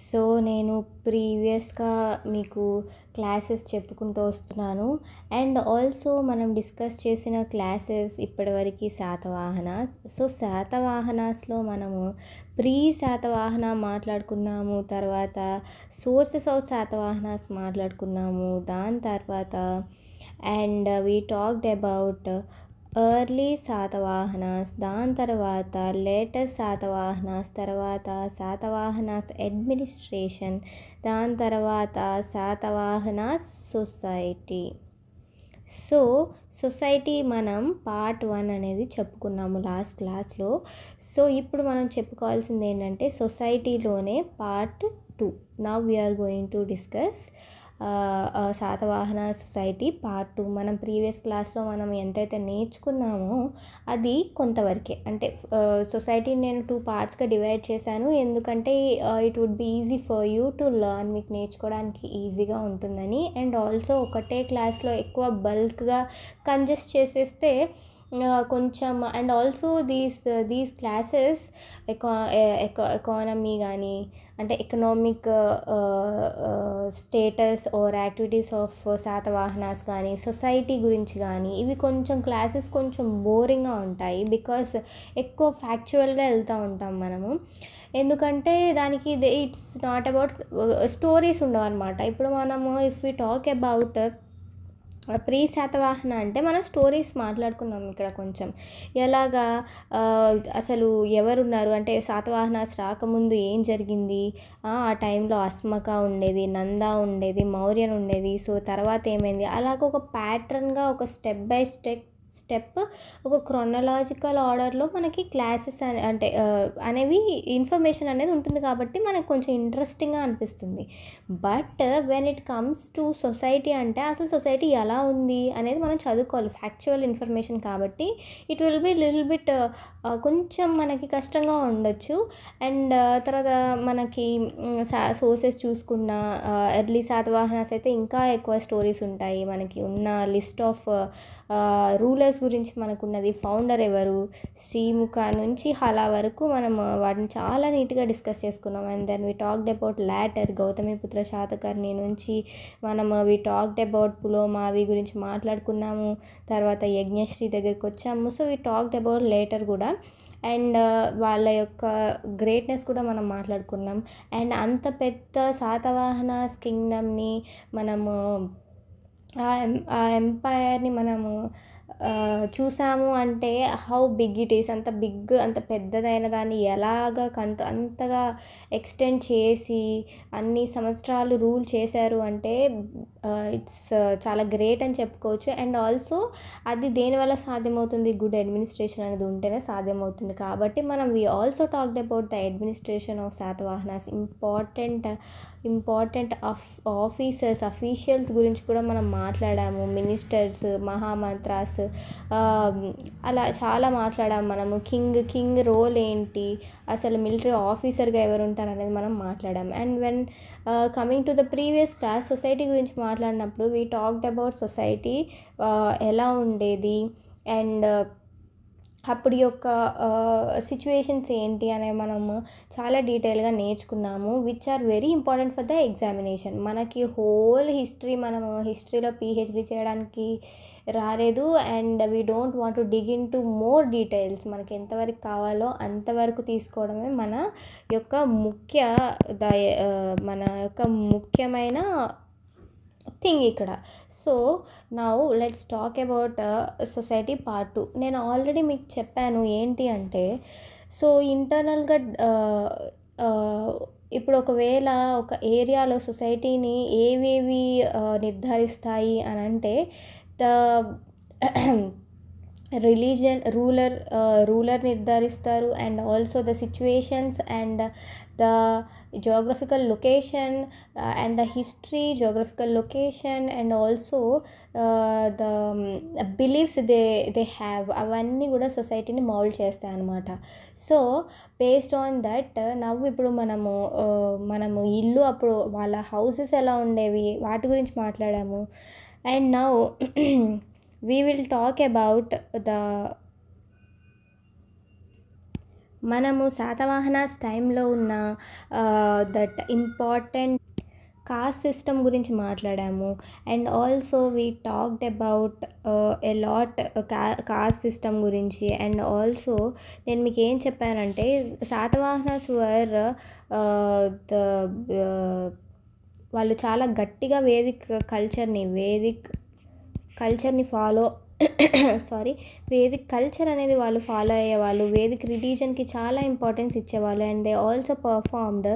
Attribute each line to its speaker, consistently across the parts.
Speaker 1: So నేను ప్రీవియస్గా మీకు క్లాసెస్ చెప్పుకుంటూ వస్తున్నాను. అండ్ ఆల్సో మనం డిస్కస్ చేసిన క్లాసెస్ ఇప్పటివరకు శాతవాహనాస్. సో శాతవాహనాస్లో మనము ప్రీ శాతవాహన మాట్లాడుకున్నాము, తర్వాత సోర్సెస్ ఆఫ్ శాతవాహనాస్ మాట్లాడుకున్నాము, దాని తర్వాత and we talked about early Satavahanas, దాని తర్వాత లేటర్ శాతవాహనాస్, తర్వాత శాతవాహనాస్ అడ్మినిస్ట్రేషన్, దాని తర్వాత శాతవాహనాస్ సొసైటీ. సో సొసైటీ మనం పార్ట్ 1 అనేది చెప్పుకున్నాము లాస్ట్ క్లాస్లో. సో ఇప్పుడు మనం చెప్పుకోవాల్సింది ఏంటంటే సొసైటీలోనే part 2. Now we're going to discuss Satavahana society part 2. మనం ప్రీవియస్ క్లాస్లో మనం ఎంతైతే నేర్చుకున్నామో అది కొంతవరకే. అంటే సొసైటీని నేను 2 పార్ట్స్గా డివైడ్ చేశాను, ఎందుకంటే it would be easy for you to learn, మీకు నేర్చుకోవడానికి ఈజీగా ఉంటుందని. అండ్ ఆల్సో ఒకటే క్లాస్లో ఎక్కువ బల్క్గా కంజెస్ట్ చేసేస్తే కొంచెం. And also these classes economy కానీ, అంటే economic status are activities of Satavahanas కానీ, సొసైటీ గురించి కానీ, ఇవి కొంచెం క్లాసెస్ కొంచెం బోరింగ్గా ఉంటాయి, బికాస్ ఎక్కువ ఫ్యాక్చువల్గా వెళ్తూ ఉంటాం మనము. ఎందుకంటే దానికి ఇట్స్ నాట్ అబౌట్ స్టోరీస్ ఉండవు అనమాట. ఇప్పుడు మనము if you talk about pre Satavahana అంటే మనం స్టోరీస్ మాట్లాడుకున్నాం ఇక్కడ కొంచెం. ఎలాగా అసలు ఎవరున్నారు అంటే శాతవాహనాస్ రాకముందు ఏం జరిగింది, ఆ టైంలో అస్మక ఉండేది, నంద ఉండేది, మౌర్యన్ ఉండేది, సో తర్వాత ఏమైంది, అలాగ ఒక ప్యాటర్న్గా ఒక స్టెప్ బై స్టెప్ ఒక క్రొనలాజికల్ ఆర్డర్లో మనకి క్లాసెస్ అంటే అనేవి ఇన్ఫర్మేషన్ అనేది ఉంటుంది, కాబట్టి మనకు కొంచెం ఇంట్రెస్టింగ్గా అనిపిస్తుంది. But when it comes to society అంటే అసలు సొసైటీ ఎలా ఉంది అనేది మనం చదువుకోవాలి, ఫ్యాక్చువల్ ఇన్ఫర్మేషన్ కాబట్టి it will be little bit కొంచెం మనకి కష్టంగా ఉండొచ్చు. అండ్ తర్వాత మనకి సోర్సెస్ చూసుకున్న ఎర్లీ శాతవాహనాస్ అయితే ఇంకా ఎక్కువ స్టోరీస్ ఉంటాయి. మనకి ఉన్న లిస్ట్ ఆఫ్ రూలర్స్ గురించి మనకున్నది, ఫౌండర్ ఎవరు, శ్రీముఖ నుంచి హలా వరకు మనం వాటిని చాలా నీట్గా డిస్కస్ చేసుకున్నాం. And then we talked about later, Gautamiputra Satakarni నుంచి మనం వీ టాక్డ్ అబౌట్ పులోమావి గురించి మాట్లాడుకున్నాము, తర్వాత యజ్ఞశ్రీ దగ్గరికి వచ్చాము. So we talked about later కూడా, అండ్ వాళ్ళ యొక్క గ్రేట్నెస్ కూడా మనం మాట్లాడుకున్నాం. అండ్ అంత పెద్ద శాతవాహనాస్ కింగ్డమ్ని మనము ఆ ఎంపైర్ని మనము చూసాము అంటే హౌ బిగ్ ఇట్ ఈస్, అంత బిగ్, అంత పెద్దదైన దాన్ని ఎలాగ అంతగా ఎక్స్టెండ్ చేసి అన్ని సంవత్సరాలు రూల్ చేశారు అంటే ఇట్స్ చాలా గ్రేట్ అని చెప్పుకోవచ్చు. అండ్ ఆల్సో అది దేనివల్ల సాధ్యమవుతుంది, గుడ్ అడ్మినిస్ట్రేషన్ అనేది ఉంటేనే సాధ్యమవుతుంది. కాబట్టి మనం we also talked about the administration of Satavahanas, important officials గురించి కూడా మనం మాట్లాడాము, మినిస్టర్స్, మహామంత్రాస్, అలా చాలా మాట్లాడాము మనము. కింగ్ రోల్ ఏంటి, అసలు మిలిటరీ ఆఫీసర్గా ఎవరు ఉంటారు అనేది మనం మాట్లాడాము. And when coming to the previous class society గురించి మాట్లాడినప్పుడు వీ టాక్డ్ అబౌట్ సొసైటీ ఎలా ఉండేది, అండ్ అప్పుడు యొక్క సిచ్యువేషన్స్ ఏంటి అనేవి మనము చాలా డీటెయిల్గా నేర్చుకున్నాము, which are very important for the examination. మనకి హోల్ హిస్టరీ, మనము హిస్టరీలో పిహెచ్డి చేయడానికి రాలేదు, and we don't want to dig into more details. మనకి ఎంతవరకు కావాలో అంతవరకు తీసుకోవడమే మన యొక్క ముఖ్యమైన థింగ్ ఇక్కడ. So now let's talk about society part 2. నేను ఆల్రెడీ మీకు చెప్పాను ఏంటి అంటే, సో ఇంటర్నల్గా ఇప్పుడు ఒకవేళ ఒక ఏరియాలో సొసైటీని ఏవేవి నిర్ధారిస్తాయి అని అంటే, ద రిలీజియన్ రూలర్ నిర్ధారిస్తారు, and also the situations and the geographical location and the history, geographical location, and also the beliefs they have, అవన్నీ కూడా సొసైటీని మౌల్డ్ చేస్తాయి అన్నమాట. సో బేస్డ్ ఆన్ దట్ నవ్వు ఇప్పుడు మనము ఇల్లు అప్పుడు వాళ్ళ హౌసెస్ ఎలా ఉండేవి వాటి గురించి మాట్లాడాము. And now we will talk about మనము శాతవాహనాస్ టైంలో ఉన్న దట్ ఇంపార్టెంట్ కాస్ట్ సిస్టమ్ గురించి మాట్లాడాము. And also we talked about a lot cost system గురించి. అండ్ ఆల్సో నేను మీకు ఏం చెప్పానంటే శాతవాహనాస్ వర్ ద వాళ్ళు చాలా గట్టిగా వేదిక్ కల్చర్ని ఫాలో వేదిక్ కల్చర్ అనేది వాళ్ళు ఫాలో అయ్యేవాళ్ళు. వేదిక్ రిలీజన్కి చాలా ఇంపార్టెన్స్ ఇచ్చేవాళ్ళు. And they also performed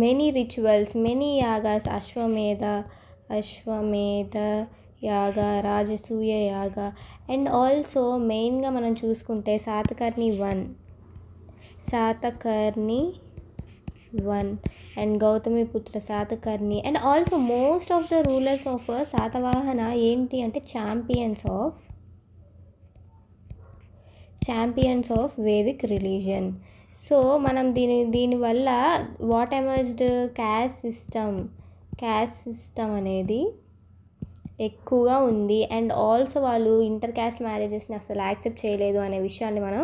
Speaker 1: many rituals, many యాగాస్, అశ్వమేధ యాగ, రాజసూయ యాగ. అండ్ ఆల్సో మెయిన్గా మనం చూసుకుంటే Satakarni one and Gautamiputra Satakarni. And also most of the rulers of Satavahana ఏంటి అంటే champions of Vedic religion. So మనం దీనివల్ల వాట్ ఎమర్జ్డ్ క్యాస్ట్ సిస్టమ్ అనేది ఎక్కువగా ఉంది. అండ్ ఆల్సో వాళ్ళు ఇంటర్ క్యాస్ట్ మ్యారేజెస్ని అసలు యాక్సెప్ట్ చేయలేదు అనే విషయాన్ని మనం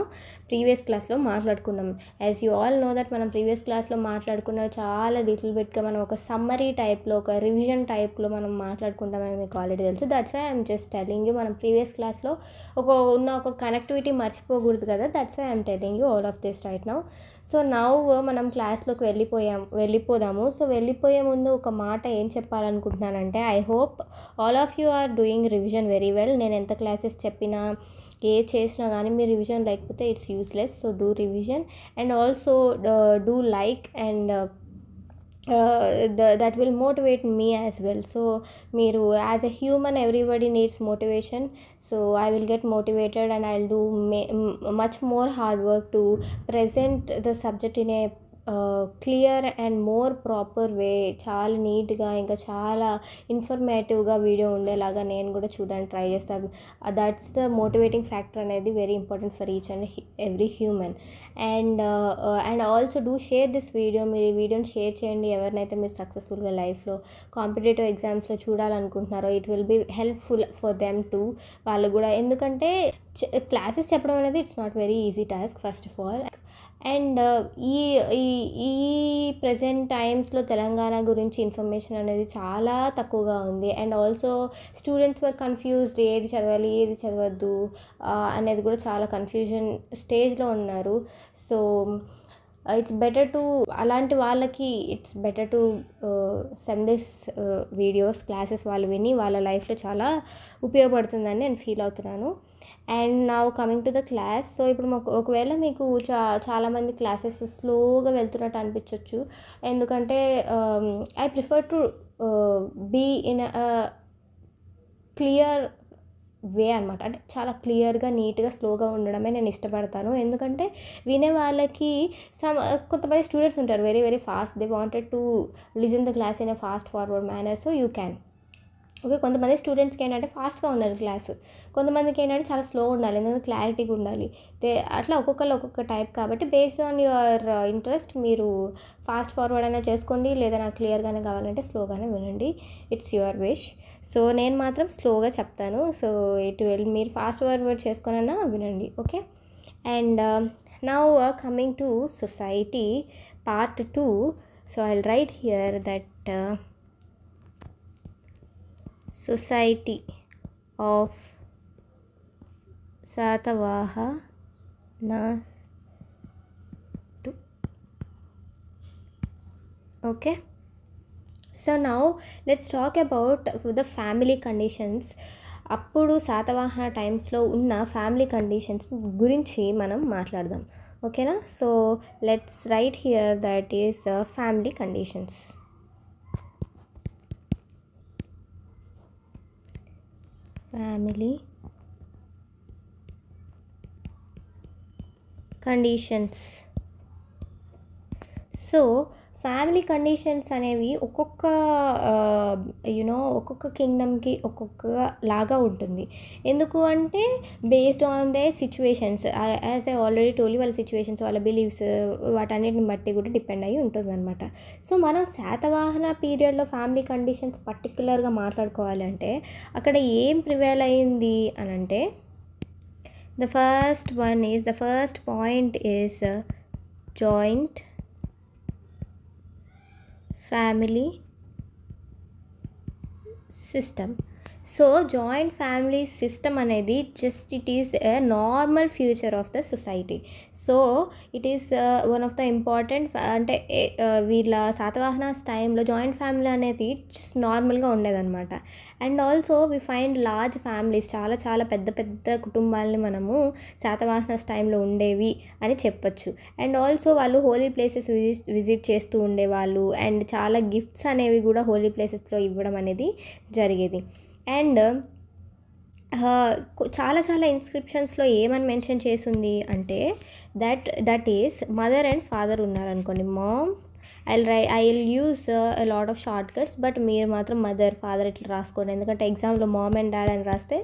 Speaker 1: ప్రీవియస్ క్లాస్లో మాట్లాడుకున్నాం. As you all know that మనం ప్రీవియస్ క్లాస్లో మాట్లాడుకున్న చాలా లిటిల్ బిట్గా మనం ఒక సమ్మరీ టైప్లో, ఒక రివిజన్ టైప్లో మనం మాట్లాడుకుంటామని మీకు ఆల్రెడీ తెలుసు. That's why I'm just telling you. మనం ప్రీవియస్ క్లాస్లో ఒక కనెక్టివిటీ మర్చిపోకూడదు కదా. That's why I'm telling you all of this right now. So now మనం క్లాస్లోకి వెళ్ళిపోదాము. సో వెళ్ళిపోయే ముందు ఒక మాట ఏం చెప్పాలనుకుంటున్నానంటే I hope all of you are doing revision very well. నేను ఎంత క్లాసెస్ చెప్పినా చేసినా కానీ మీరు రివిజన్ లేకపోతే it's useless. So do revision and also do like and that will motivate me as well. So మీరు as a human everybody needs motivation. So I will get motivated and I'll do much more hard work to present the subject in a clear and more proper way. చాలా నీట్గా ఇంకా చాలా ఇన్ఫర్మేటివ్గా video ఉండేలాగా నేను కూడా చూడడానికి try చేస్తాను. That's the motivating factor అనేది very important for each and every human. And also do share this video. మీరు ఈ వీడియోని షేర్ చేయండి ఎవరినైతే మీరు సక్సెస్ఫుల్గా లైఫ్లో కాంపిటేటివ్ ఎగ్జామ్స్లో చూడాలనుకుంటున్నారో. It will be helpful for them too. వాళ్ళు కూడా ఎందుకంటే క్లాసెస్ చెప్పడం అనేది it's not very easy task first of all. And ఈ ప్రజెంట్ టైమ్స్లో తెలంగాణ గురించి ఇన్ఫర్మేషన్ అనేది చాలా తక్కువగా ఉంది. And also students were confused, ఏది చదవాలి ఏది చదవద్దు అనేది కూడా చాలా కన్ఫ్యూజన్ స్టేజ్లో ఉన్నారు. సో ఇట్స్ బెటర్ టు అలాంటి వాళ్ళకి it's better to send this videos classes వాళ్ళు విని వాళ్ళ లైఫ్లో చాలా ఉపయోగపడుతుందని నేను ఫీల్ అవుతున్నాను. And now coming to the class. So ఇప్పుడు ఒకవేళ మీకు చాలామంది క్లాసెస్ స్లోగా వెళ్తున్నట్టు అనిపించవచ్చు. ఎందుకంటే I prefer to be in clear way అనమాట. అంటే చాలా క్లియర్గా నీట్గా స్లోగా ఉండడమే నేను ఇష్టపడతాను. ఎందుకంటే వినే వాళ్ళకి కొంతమంది స్టూడెంట్స్ ఉంటారు very very fast. They wanted to listen the class in a fast forward manner. So you can okay. కొంతమంది స్టూడెంట్స్కి ఏంటంటే ఫాస్ట్గా ఉండాలి క్లాస్, కొంతమందికి ఏంటంటే చాలా స్లో ఉండాలి, ఎందుకంటే క్లారిటీగా ఉండాలి. అట్లా ఒక్కొక్క టైప్. కాబట్టి బేస్డ్ ఆన్ యువర్ ఇంట్రెస్ట్ మీరు ఫాస్ట్ ఫార్వర్డ్ అయినా చేసుకోండి, లేదా నాకు క్లియర్గానే కావాలంటే స్లోగానే వినండి. It's your wish. సో నేను మాత్రం స్లోగా చెప్తాను. సో మీరు ఫాస్ట్ ఫార్వర్డ్ చేసుకొనైనా వినండి. Okay. And now coming to society part 2. So I will write here that society of Satavahanas 2. Okay. So now let's talk about the family conditions. అప్పుడు శాతవాహన టైమ్స్లో ఉన్న family conditions గురించి మనం మాట్లాడదాం. ఓకేనా. So let's right here that is family conditions. Family conditions. So family conditions అనేవి ఒక్కొక్క కింగ్డమ్కి ఒక్కొక్క లాగా ఉంటుంది. ఎందుకు అంటే based on they situations. As I already told వాళ్ళ సిచ్యువేషన్స్, వాళ్ళ బిలీఫ్స్, వాటన్నిటిని బట్టి కూడా డిపెండ్ అయ్యి ఉంటుంది అనమాట. సో మనం శాతవాహన పీరియడ్లో ఫ్యామిలీ కండిషన్స్ పర్టికులర్గా మాట్లాడుకోవాలంటే అక్కడ ఏం ప్రివేల్ అయింది అని అంటే The first point is joint family system. So joint family system అనేది just it is a normal feature of the society. So it is one of the important అంటే వీళ్ళ శాతవాహనాస్ టైంలో జాయింట్ ఫ్యామిలీ అనేది just నార్మల్గా ఉండేదన్నమాట. And also we find large families, చాలా చాలా పెద్ద పెద్ద కుటుంబాలని మనము శాతవాహనాస్ టైంలో ఉండేవి అని చెప్పొచ్చు. అండ్ ఆల్సో వాళ్ళు హోలీ ప్లేసెస్ విజిట్ చేస్తూ ఉండేవాళ్ళు, అండ్ చాలా గిఫ్ట్స్ అనేవి కూడా హోలీ ప్లేసెస్లో ఇవ్వడం అనేది జరిగేది. అండ్ చాలా చాలా ఇన్స్క్రిప్షన్స్లో ఏమని మెన్షన్ చేసింది అంటే that is mother and father ఉన్నారనుకోండి, mom, I will use a lot of shortcuts, but మీరు మాత్రం మదర్ ఫాదర్ ఇట్లా రాసుకోండి, ఎందుకంటే ఎగ్జామ్లో మామ్ అండ్ డాడ్ అని రాస్తే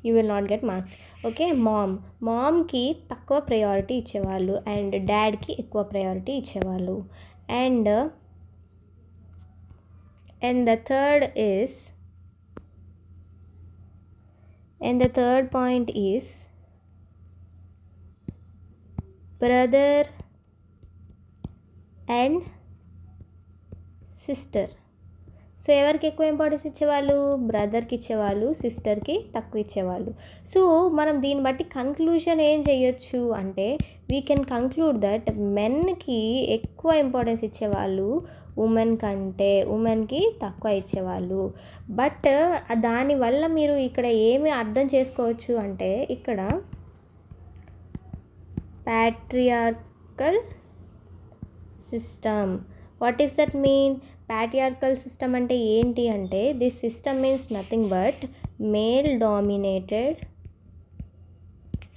Speaker 1: you will not get marks. Okay, మామ్కి తక్కువ ప్రయారిటీ ఇచ్చేవాళ్ళు అండ్ డాడ్కి ఎక్కువ ప్రయారిటీ ఇచ్చేవాళ్ళు. And the third point is brother and sister. So ఎవరికి ఎక్కువ ఇంపార్టెన్స్ ఇచ్చేవాళ్ళు? బ్రదర్కి ఇచ్చేవాళ్ళు, సిస్టర్కి తక్కువ ఇచ్చేవాళ్ళు. సో మనం దీన్ని బట్టి కన్క్లూషన్ ఏం చేయొచ్చు అంటే వీ కెన్ కంక్లూడ్ దట్ మెన్కి ఎక్కువ ఇంపార్టెన్స్ ఇచ్చేవాళ్ళు ఉమెన్ కంటే, ఉమెన్కి తక్కువ ఇచ్చేవాళ్ళు. బట్ దానివల్ల మీరు ఇక్కడ ఏమి అర్థం చేసుకోవచ్చు అంటే ఇక్కడ patriarchal system. What does that mean? Patriarchal system అంటే ఏంటి అంటే this system means nothing but male dominated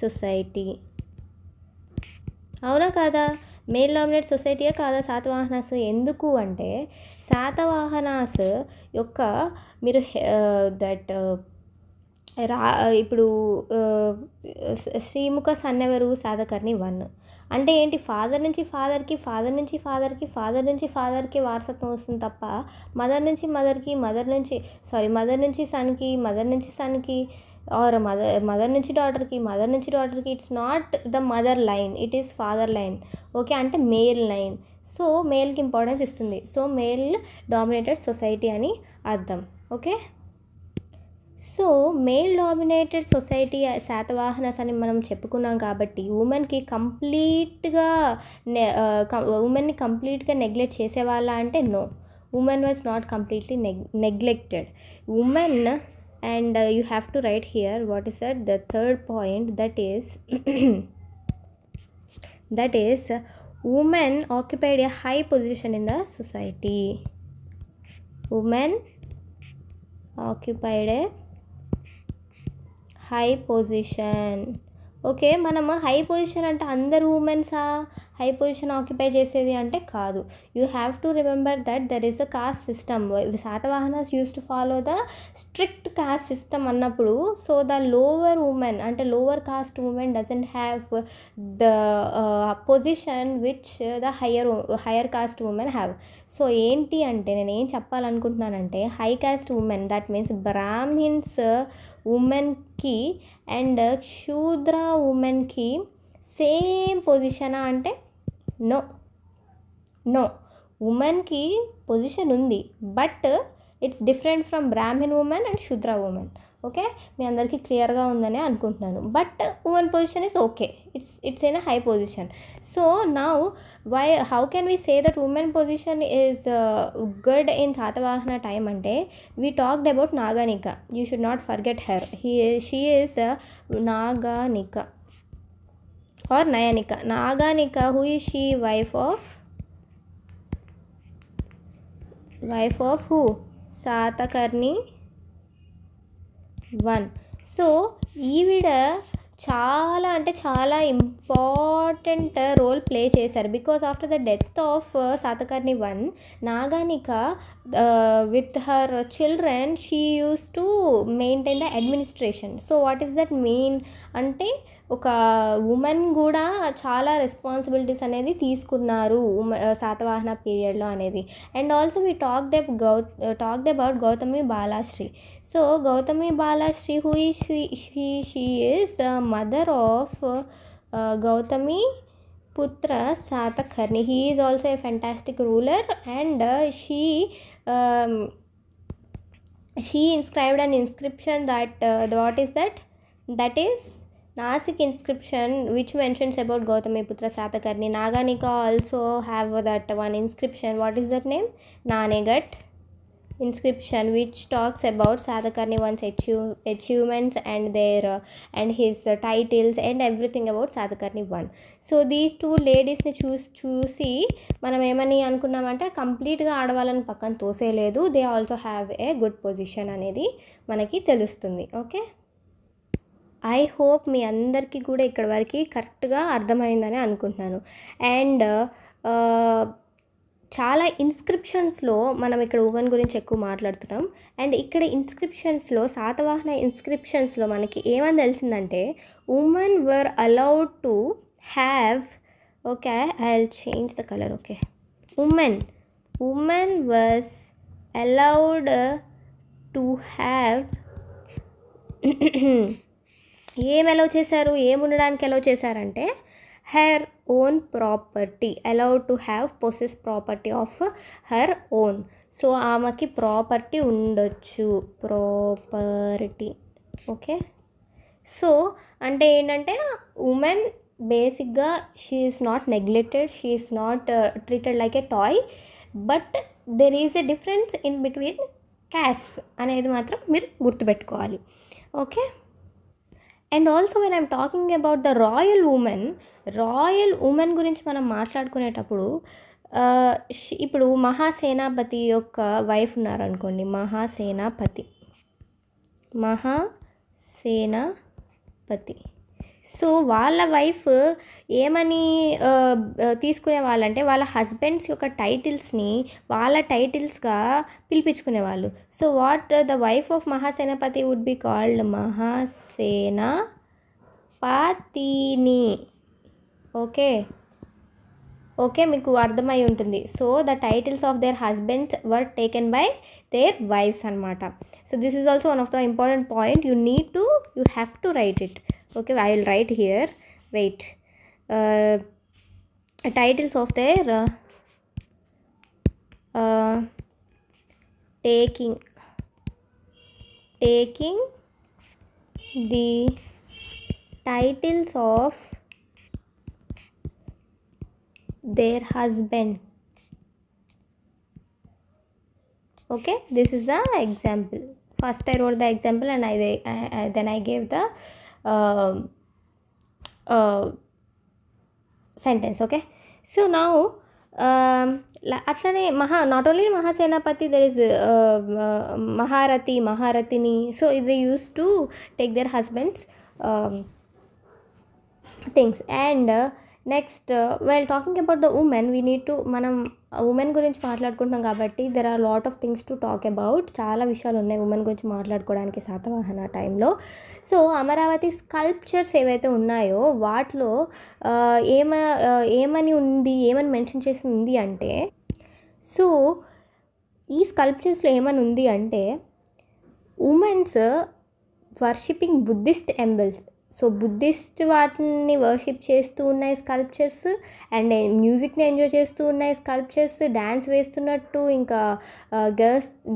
Speaker 1: society. అవునా కాదా? మేల్ డామినేట్ సొసైటీయే కాదా శాతవాహనాస్? ఎందుకు అంటే శాతవాహనాస్ యొక్క మీరు ఇప్పుడు శ్రీముఖ సన్నెవరు? శాతకర్ణి 1. అంటే ఏంటి? ఫాదర్ నుంచి ఫాదర్కి, ఫాదర్ నుంచి ఫాదర్కి, ఫాదర్ నుంచి ఫాదర్కి వారసత్వం వస్తుంది తప్ప మదర్ నుంచి మదర్కి, మదర్ నుంచి సన్కి, మదర్ నుంచి సన్కి, ఆర్ మదర్ నుంచి డాటర్కి, మదర్ నుంచి డాటర్కి. It's not the mother line, it is father line. Okay, అంటే మేల్ లైన్. సో మేల్కి ఇంపార్టెన్స్ ఇస్తుంది. సో మేల్ డామినేటెడ్ సొసైటీ అని అర్థం. Okay, so male dominated society Satavahanas అని మనం చెప్పుకున్నాం కాబట్టి ఉమెన్కి ఉమెన్ని కంప్లీట్గా నెగ్లెక్ట్ చేసేవాళ్ళ అంటే no, women was not completely neglected. Women, and you have to write here what is that the third point, that is women occupied a high position in the society. Women occupied a high position. Okay, మనము high position అంటే అందరు ఉమెన్సా high position occupy చేసేది అంటే కాదు. You have to remember that there is a caste system. Satavahanas use to follow the strict caste system అన్నప్పుడు, so the lower women అంటే lower caste women doesn't have the position which the higher caste women have. So ఏంటి అంటే నేను ఏం చెప్పాలనుకుంటున్నానంటే high caste women, that means Brahmins ఉమెన్కి and Shudra ఉమెన్కి same పొజిషనా అంటే నో, ఉమెన్కి పొజిషన్ ఉంది, but it's different from Brahmin women and Shudra women. Okay, మీ అందరికీ క్లియర్గా ఉందని అనుకుంటున్నాను. But women position is okay, it's in a high position. So now how can we say that women position is good in Satavahana time అంటే we talked about Naganika. You should not forget her. She is Naganika or Nayanika. Naaganika, who is she? Wife of who? Satakarni 1. So ఈవిడ చాలా అంటే చాలా important role play చేశారు. Because after the death of Satakarni 1, Naganika with her children she use to maintain the administration. So what is that mean అంటే ఒక women కూడా చాలా responsibilities అనేది తీసుకున్నారు శాతవాహన పీరియడ్లో అనేది. And also we talked about Gautami Balashri. So Gautami Balashri who is she is mother of Gautamiputra Satakarni. He is also a fantastic ruler and she inscribed an inscription that what is that? That is Nasik inscription which mentions about Gautami Putra Satakarni. Naganika also have that one inscription. What is that name? Nanegat inscription, which talks about Satakarni one's achievements and their and his titles and everything about Satakarni one. So these two ladiesని చూసి మనం ఏమని అనుకున్నామంటే కంప్లీట్గా ఆడవాళ్ళని పక్కన తోసేయలేదు, they also have a good position అనేది మనకి తెలుస్తుంది. ఓకే, ఐ హోప్ మీ అందరికీ కూడా ఇక్కడ వరకు కరెక్ట్గా అర్థమైందని అనుకుంటున్నాను. అండ్ చాలా ఇన్స్క్రిప్షన్స్లో మనం ఇక్కడ ఉమెన్ గురించి ఎక్కువ మాట్లాడుతున్నాం. అండ్ ఇక్కడ ఇన్స్క్రిప్షన్స్లో శాతవాహన ఇన్స్క్రిప్షన్స్లో మనకి ఏమని తెలిసిందంటే women were allowed to have, okay I will change the colour, okay, women was allowed to have ఏం అలౌ చేశారు, ఏముండడానికి అలౌ చేశారంటే her own property, allowed to have possess property of her own. So ఆమెకి property ఉండొచ్చు, property. Okay, so అంటే ఏంటంటే women బేసిక్గా she is not neglected, she is not treated like a toy, but there is a difference in between caste అనేది మాత్రం మీరు గుర్తుపెట్టుకోవాలి. Okay, and also when I'm talking about the royal women గురించి మనం మాట్లాడుకునేటప్పుడు ఇప్పుడు మహాసేనాపతి యొక్క వైఫ్ ఉన్నారనుకోండి, మహాసేనాపతి. సో వాళ్ళ వైఫ్ ఏమని తీసుకునే వాళ్ళంటే వాళ్ళ హస్బెండ్స్ యొక్క టైటిల్స్ని వాళ్ళ టైటిల్స్గా పిలిపించుకునేవాళ్ళు. So what the wife of Mahasenapati would be called Mahasenapatini. Okay మీకు అర్థమై ఉంటుంది. So the titles of their husbands were taken by their wifes అనమాట. So this is also one of the important point, you have to write it. Okay, I will write here, wait, titles of their taking the titles of their husband. Okay, this is an example. First I wrote the example and then I gave the sentence. Okay, so now అట్లనే not only Mahasenapati, there is Maharathini. So ఇది use to take their husbands things. And next while talking about the women, we need to, మనం women గురించి మాట్లాడుకుంటున్నాం కాబట్టి there are lot of things to talk about. చాలా విషయాలు ఉన్నాయి women గురించి మాట్లాడుకోవడానికి శాతవాహన టైంలో. సో అమరావతి స్కల్ప్చర్స్ ఏవైతే ఉన్నాయో వాటిలో ఏమని మెన్షన్ చేసి ఉంది అంటే, సో ఈ స్కల్ప్చర్స్లో ఏమని ఉంది అంటే womens worshipping Buddhist emblems. So Buddhist వాటిని వర్షిప్ చేస్తూ ఉన్నాయి స్కల్ప్చర్స్, అండ్ మ్యూజిక్ని ఎంజాయ్ చేస్తూ ఉన్నాయి స్కల్ప్చర్స్, డ్యాన్స్ వేస్తున్నట్టు, ఇంకా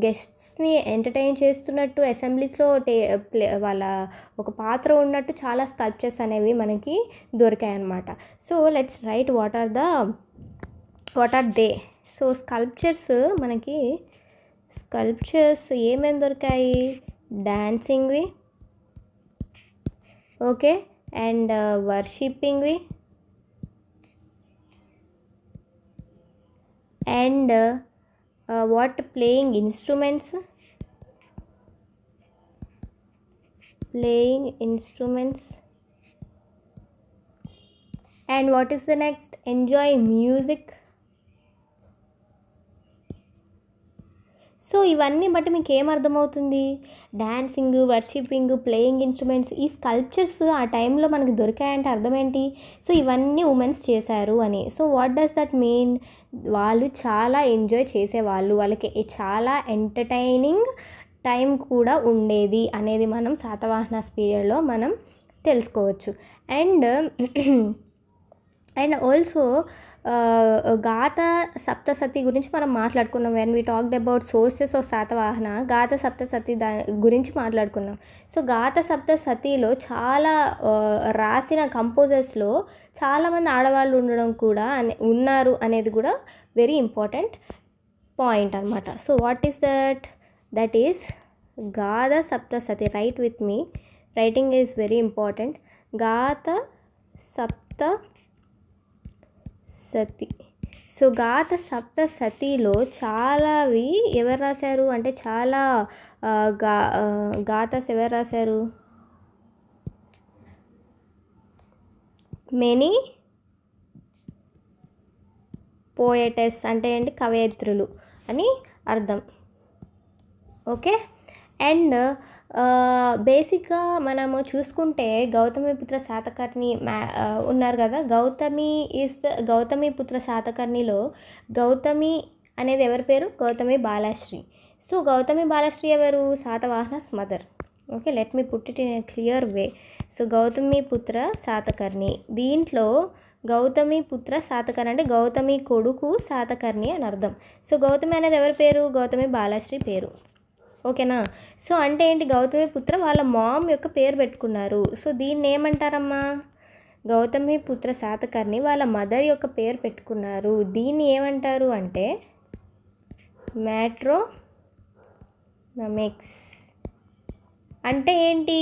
Speaker 1: గెస్ట్స్ని ఎంటర్టైన్ చేస్తున్నట్టు, అసెంబ్లీస్లో వాళ్ళ ఒక పాత్ర ఉన్నట్టు చాలా స్కల్ప్చర్స్ అనేవి మనకి దొరికాయి అన్నమాట. So let's write what are they. So sculptures ఏమేమి దొరికాయి, డాన్సింగ్వి, ఓకే, అండ్ వర్షిప్పింగ్వి, and what playing instruments, and what is the next, enjoy music. So ఇవన్నీ బట్టి మీకు ఏమర్థమవుతుంది, డ్యాన్సింగ్, వర్షిపింగ్, ప్లేయింగ్ ఇన్స్ట్రుమెంట్స్, ఈ స్కల్ప్చర్స్ ఆ టైంలో మనకి దొరికాయంటే అర్థం ఏంటి, సో ఇవన్నీ ఉమెన్స్ చేశారు అని. So what does that mean, వాళ్ళు చాలా ఎంజాయ్ చేసేవాళ్ళు, వాళ్ళకి చాలా ఎంటర్టైనింగ్ టైం కూడా ఉండేది అనేది మనం శాతవాహనాస్ పీరియడ్లో మనం తెలుసుకోవచ్చు. అండ్ ఆల్సో గాథ సప్తసతి గురించి మనం మాట్లాడుకున్నాం. When we talked about sources of Satavahana, గాథ సప్తసతి గురించి మాట్లాడుకున్నాం. సో గాథ సప్తసతిలో చాలా రాసిన కంపోజర్స్లో చాలామంది ఆడవాళ్ళు ఉండడం కూడా ఉన్నారు అనేది కూడా వెరీ ఇంపార్టెంట్ పాయింట్ అనమాట. So what is that is Gatha Saptasati. Right with me, writing is very important. Gatha Saptasati. So గాథ సప్తసతిలో చాలావి ఎవరు రాశారు అంటే, చాలా గాథస్ ఎవరు రాశారు, మెనీ పోయటెస్ అంటే ఏంటి, కవయిత్రులు అని అర్థం. ఓకే. అండ్ బేసిక్గా మనము చూసుకుంటే గౌతమిపుత్ర శాతకర్ణి ఉన్నారు కదా, గౌతమిపుత్ర శాతకర్ణిలో గౌతమి అనేది ఎవరి పేరు, గౌతమి బాలశ్రీ. సో గౌతమి బాలశ్రీ ఎవరు, Satavahanas mother. Okay, let me put it in a clear way. So Gautamiputra Satakarni, దీంట్లో గౌతమిపుత్ర శాతకర్ణి అంటే గౌతమి కొడుకు శాతకర్ణి అని అర్థం. సో గౌతమి అనేది ఎవరి పేరు, గౌతమి బాలశ్రీ పేరు. ఓకేనా. సో అంటే ఏంటి, గౌతమిపుత్ర వాళ్ళ మామ్ యొక్క పేరు పెట్టుకున్నారు. సో దీన్ని ఏమంటారమ్మా, గౌతమిపుత్ర శాతకర్ణి వాళ్ళ మదర్ యొక్క పేరు పెట్టుకున్నారు. దీన్ని ఏమంటారు అంటే మ్యాట్రోనమిక్స్. అంటే ఏంటి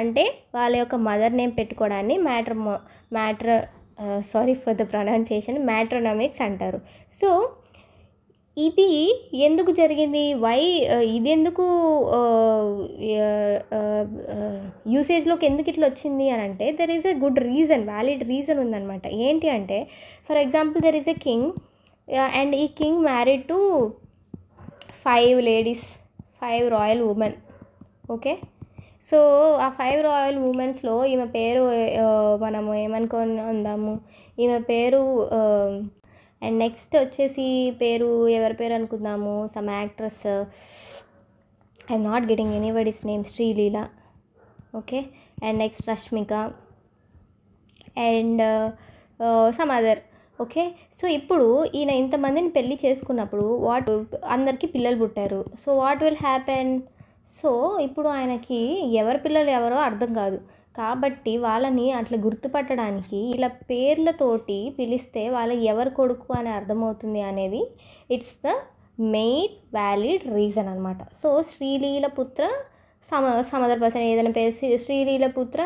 Speaker 1: అంటే వాళ్ళ యొక్క మదర్ నేమ్ పెట్టుకోవడాన్ని sorry for the pronunciation, matronymics అంటారు. సో ఇది ఎందుకు జరిగింది, ఇది ఎందుకు యూసేజ్లోకి ఎందుకు ఇట్లా వచ్చింది అని అంటే, there is a good reason, valid reason ఉందన్నమాట. ఏంటి అంటే, for example there is a king and ఈ king married to 5 ladies, 5 royal women. Okay. So ఆ 5 రాయల్ ఉమెన్స్లో ఈమె పేరు మనము ఏమనుకొని ఉందాము, ఈమె పేరు అండ్ నెక్స్ట్ వచ్చేసి పేరు ఎవరి పేరు అనుకుందాము, some actress, I'm not getting anybody's name, Sreeleela. Okay. And next Rashmika and some other. Okay. So ఇప్పుడు ఈయన ఇంతమందిని పెళ్ళి చేసుకున్నప్పుడు అందరికీ పిల్లలు పుట్టారు. So what will happen, so ఇప్పుడు ఆయనకి ఎవరి పిల్లలు ఎవరో అర్థం కాదు. కాబట్టి వాళ్ళని అట్లా గుర్తుపట్టడానికి ఇలా పేర్లతోటి పిలిస్తే వాళ్ళకి ఎవరు కొడుకు అని అర్థమవుతుంది అనేది it's the main valid reason అనమాట. సో శ్రీలీలపుత్ర సమదర్ పర్సన్ ఏదైనా పేరు, శ్రీలీలపుత్ర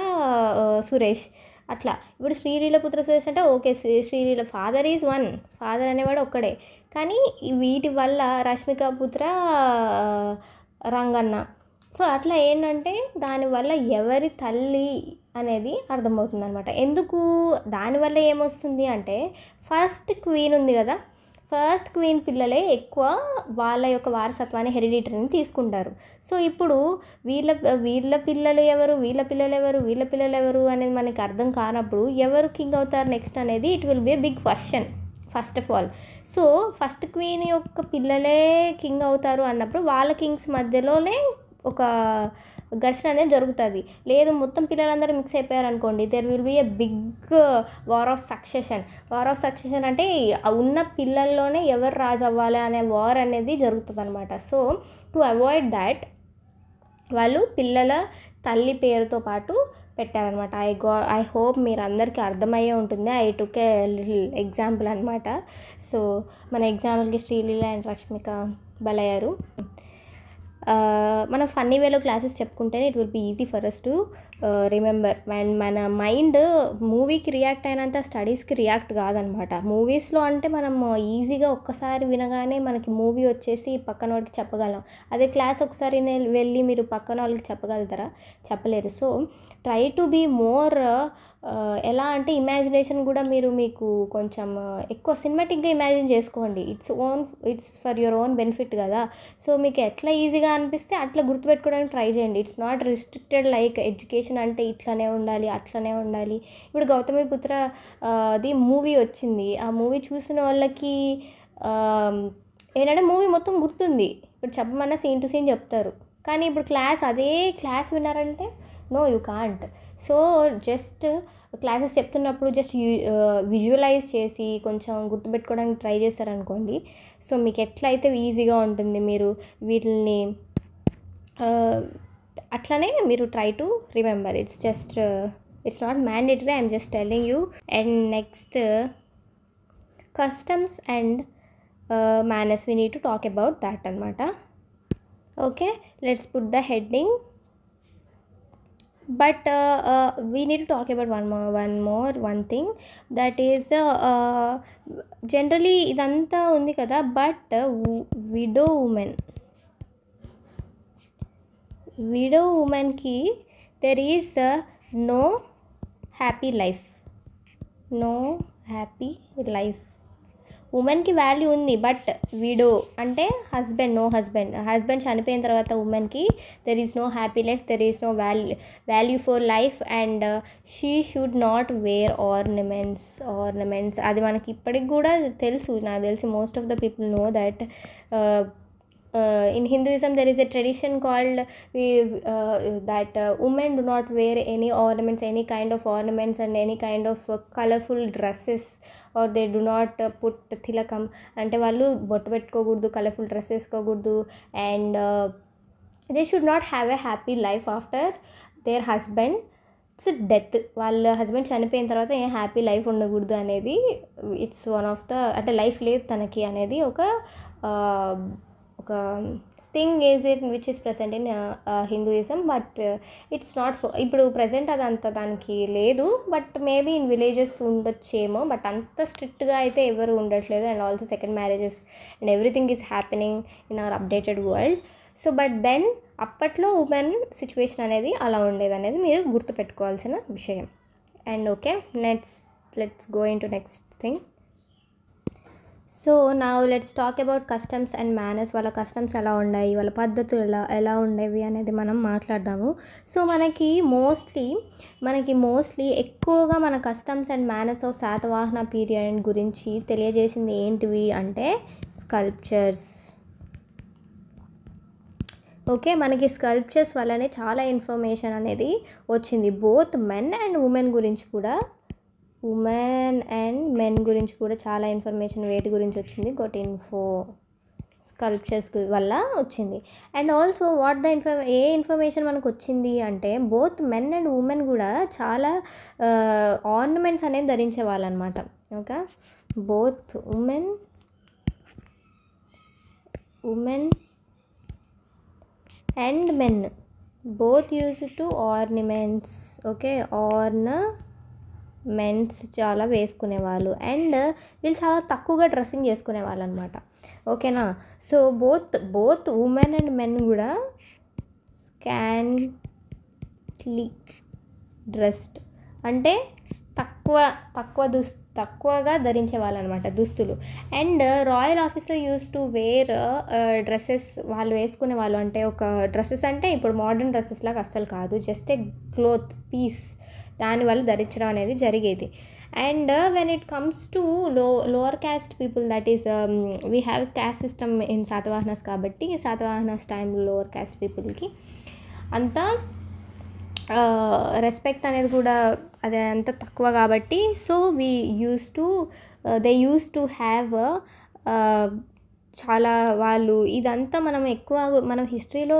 Speaker 1: సురేష్ అట్లా. ఇప్పుడు శ్రీలీలపుత్ర సురేష్ అంటే okay, Sreeleela father is one, father అనేవాడు ఒక్కడే. కానీ వీటి వల్ల రష్మిక పుత్ర రంగన్న. సో అట్లా ఏంటంటే దానివల్ల ఎవరి తల్లి అనేది అర్థమవుతుంది అనమాట. ఎందుకు, దానివల్ల ఏమొస్తుంది అంటే, ఫస్ట్ క్వీన్ ఉంది కదా, ఫస్ట్ క్వీన్ పిల్లలే ఎక్కువ వాళ్ళ యొక్క వారసత్వాన్ని, హెరిడిటరీని తీసుకుంటారు. సో ఇప్పుడు వీళ్ళ పిల్లలు ఎవరు, వీళ్ళ పిల్లలు ఎవరు అనేది మనకి అర్థం కానప్పుడు ఎవరు కింగ్ అవుతారు నెక్స్ట్ అనేది it will be a big question first of all. So first queen యొక్క పిల్లలే కింగ్ అవుతారు అన్నప్పుడు వాళ్ళ కింగ్స్ మధ్యలోనే ఒక ఘర్షణ అనేది జరుగుతుంది. లేదు మొత్తం పిల్లలందరూ మిక్స్ అయిపోయారు అనుకోండి, there will be a big war of succession అంటే ఉన్న పిల్లల్లోనే ఎవరు రాజు అవ్వాలి అనే వార్ అనేది జరుగుతుంది అనమాట. సో టు అవాయిడ్ దాట్ వాళ్ళు పిల్లల తల్లి పేరుతో పాటు పెట్టారనమాట. ఐ హోప్ మీరు అందరికీ అర్థమయ్యే ఉంటుంది. I took a little example అనమాట. సో మన ఎగ్జాంపుల్కి శ్రీలీల అండ్ రష్మిక బలయ్యారు. మనం ఫన్నీ వేలో క్లాసెస్ చెప్పుకుంటేనే it will be easy for us to remember. And మన మైండ్ మూవీకి రియాక్ట్ అయినంత స్టడీస్కి రియాక్ట్ కాదనమాట. మూవీస్లో అంటే మనం ఈజీగా ఒక్కసారి వినగానే మనకి మూవీ వచ్చేసి పక్కన వాళ్ళకి చెప్పగలం. అదే క్లాస్ ఒకసారి వెళ్ళి మీరు పక్కన వాళ్ళకి చెప్పగలుగుతారా? చెప్పలేరు. So try to be more ఎలా అంటే ఇమాజినేషన్ కూడా మీకు కొంచెం ఎక్కువ సినిమాటిక్గా ఇమాజిన్ చేసుకోండి. It's for your own benefit కదా. సో మీకు ఎట్లా ఈజీగా అనిపిస్తే అట్లా గుర్తుపెట్టుకోవడానికి ట్రై చేయండి. It's not restricted like education అంటే ఇట్లనే ఉండాలి, అట్లనే ఉండాలి. ఇప్పుడు గౌతమిపుత్ర అది మూవీ వచ్చింది. ఆ మూవీ చూసిన వాళ్ళకి ఏంటంటే మూవీ మొత్తం గుర్తుంది. ఇప్పుడు చెప్పమన్నా సీన్ టు సీన్ చెప్తారు. కానీ ఇప్పుడు అదే క్లాస్ విన్నారంటే no you can't. So just classes చెప్తున్నప్పుడు జస్ట్ విజువలైజ్ చేసి కొంచెం గుర్తుపెట్టుకోవడానికి ట్రై చేస్తారనుకోండి. సో మీకు ఎట్లయితే ఈజీగా ఉంటుంది. మీరు వీటిని అట్లనే మీరు try to remember. It's not mandatory, I'm just telling you. And next customs and manners, we need to talk about that అనమాట. Okay, let's put the heading. But we need to talk about one thing, that is generally ఇదంతా ఉంది కదా, but widow ఉమెన్కి there is no happy life. ఉమెన్కి value ఉంది, but widow అంటే husband చనిపోయిన తర్వాత ఉమెన్కి there is no happy life, there is no value for life, and she should not wear ornaments. అది మనకి ఇప్పటికి కూడా తెలుసు, నాకు తెలిసి most of the people know that. In Hinduism there is a tradition called that women do not wear any ornaments, any kind of ornaments, and any kind of colorful dresses, or they do not put tilakam. అంటే వాళ్ళు బొట్టు పెట్టుకోకూడదు, colourful dress వేసుకోకూడదు, and they should not have a happy life after their husband's death. వాళ్ళ husband చనిపోయిన తర్వాత ఏం happy life ఉండకూడదు అనేది ఇట్స్ వన్ ఆఫ్ ద, అంటే లైఫ్ లేదు తనకి అనేది ఒక thing is it which is present in Hinduism. But it's not ఇప్పుడు ప్రజెంట్ అదంతా దానికి లేదు, బట్ మేబీ ఇన్ విలేజెస్ ఉండొచ్చేమో, బట్ అంత స్ట్రిక్ట్గా అయితే ఎవరు ఉండట్లేదు. And also second marriages and everything is happening in our updated world. So but then అప్పట్లో ఉమెన్ సిచ్యువేషన్ అనేది అలా ఉండేది అనేది మీరు గుర్తుపెట్టుకోవాల్సిన విషయం. And okay, let's go in to next thing. So now let's talk about customs and manners. వాళ్ళ customs ఎలా ఉన్నాయి, వాళ్ళ పద్ధతులు ఎలా ఉండేవి అనేది మనం మాట్లాడదాము. సో మనకి మోస్ట్లీ ఎక్కువగా మన customs and manners of Satavahana period గురించి తెలియజేసింది ఏంటివి అంటే స్కల్ప్చర్స్. ఓకే, మనకి స్కల్ప్చర్స్ వల్లనే చాలా ఇన్ఫర్మేషన్ అనేది వచ్చింది, బోత్ మెన్ అండ్ ఉమెన్ గురించి కూడా. ఉమెన్ అండ్ మెన్ గురించి కూడా చాలా ఇన్ఫర్మేషన్ వేటి గురించి వచ్చింది, స్కల్ప్చర్స్ వల్ల వచ్చింది. అండ్ ఆల్సో ఏ ఇన్ఫర్మేషన్ మనకు వచ్చింది అంటే బోత్ మెన్ అండ్ ఉమెన్ కూడా చాలా ఆర్నమెంట్స్ అనేది ధరించే వాళ్ళు అనమాట. Okay, both women and men both use to ornaments. Okay, men's చాలా వేసుకునేవాళ్ళు, అండ్ వీళ్ళు చాలా తక్కువగా డ్రెస్సింగ్ చేసుకునేవాళ్ళు అనమాట. ఓకేనా. So both women and men కూడా స్కాంట్లీ డ్రెస్డ్ అంటే తక్కువగా ధరించే వాళ్ళు అనమాట దుస్తులు. And royal officer use to wear dresses. వాళ్ళు వేసుకునే వాళ్ళు అంటే ఒక డ్రెస్సెస్ అంటే ఇప్పుడు మోడర్న్ డ్రెస్సెస్ లాగా అస్సలు కాదు, జస్ట్ ఏ క్లోత్ పీస్, దానివల్ల ధరించడం అనేది జరిగేది. And when it comes to lower caste people, that is we have caste system in Satavahanas, కాబట్టి శాతవాహనాస్ టైంలో లోవర్ క్యాస్ట్ పీపుల్కి అంత రెస్పెక్ట్ అనేది కూడా అది అంత తక్కువ కాబట్టి. So they use to have చాలా వాళ్ళు ఇదంతా మనం హిస్టరీలో